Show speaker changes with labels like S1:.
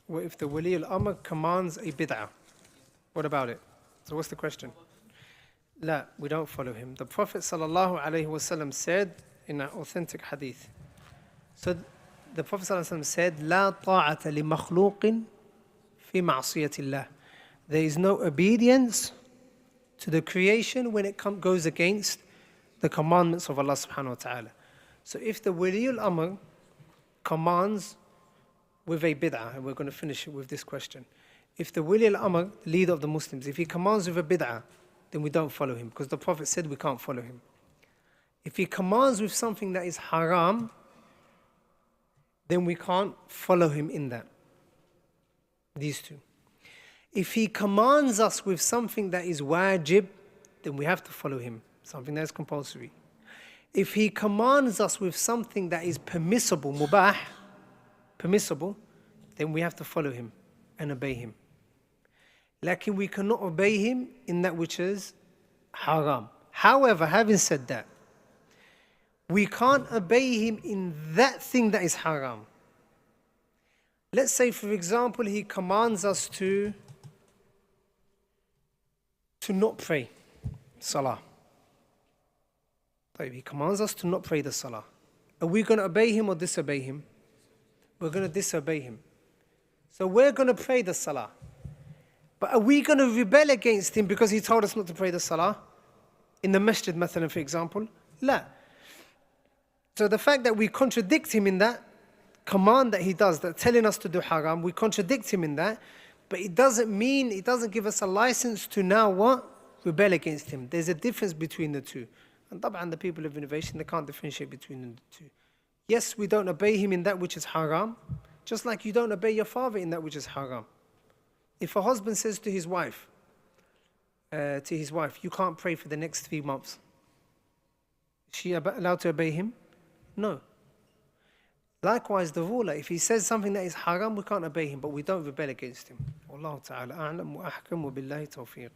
S1: What if the Wali al-Amr commands a bid'ah? What about it? So what's the question? La, we don't follow him. The Prophet ﷺ said in an authentic hadith. So the Prophet ﷺ said, لا طاعة لمخلوق في معصية الله. There is no obedience to the creation when it goes against the commandments of Allah subhanahu wa ta'ala. So if the Wali al-Amr commands with a bid'ah, and we're going to finish it with this question. If the Wali al-Amr, leader of the Muslims, if he commands with a bid'ah, then we don't follow him, because the Prophet said we can't follow him. If he commands with something that is haram, then we can't follow him in that. These two. If he commands us with something that is wajib, then we have to follow him, something that is compulsory. If he commands us with something that is permissible, mubah, permissible, then we have to follow him and obey him. Lakin we cannot obey him in that which is haram. However, having said that, we can't obey him in that thing that is haram. Let's say, for example, he commands us to not pray salah. He commands us to not pray the salah. Are we going to obey him or disobey him? We're going to disobey him. So we're going to pray the salah. But are we going to rebel against him because he told us not to pray the salah? In the masjid, mathalan, for example? La. So the fact that we contradict him in that command that he does, that telling us to do haram, we contradict him in that, but it doesn't mean, it doesn't give us a license to now what? Rebel against him. There's a difference between the two. And the people of innovation, they can't differentiate between the two. Yes, we don't obey him in that which is haram, just like you don't obey your father in that which is haram. If a husband says to his wife, you can't pray for the next 3 months, is she allowed to obey him? No. Likewise, the ruler, if he says something that is haram, we can't obey him, but we don't rebel against him. Wallahu ta'ala a'lam wa ahkam wa billahi tawfiq.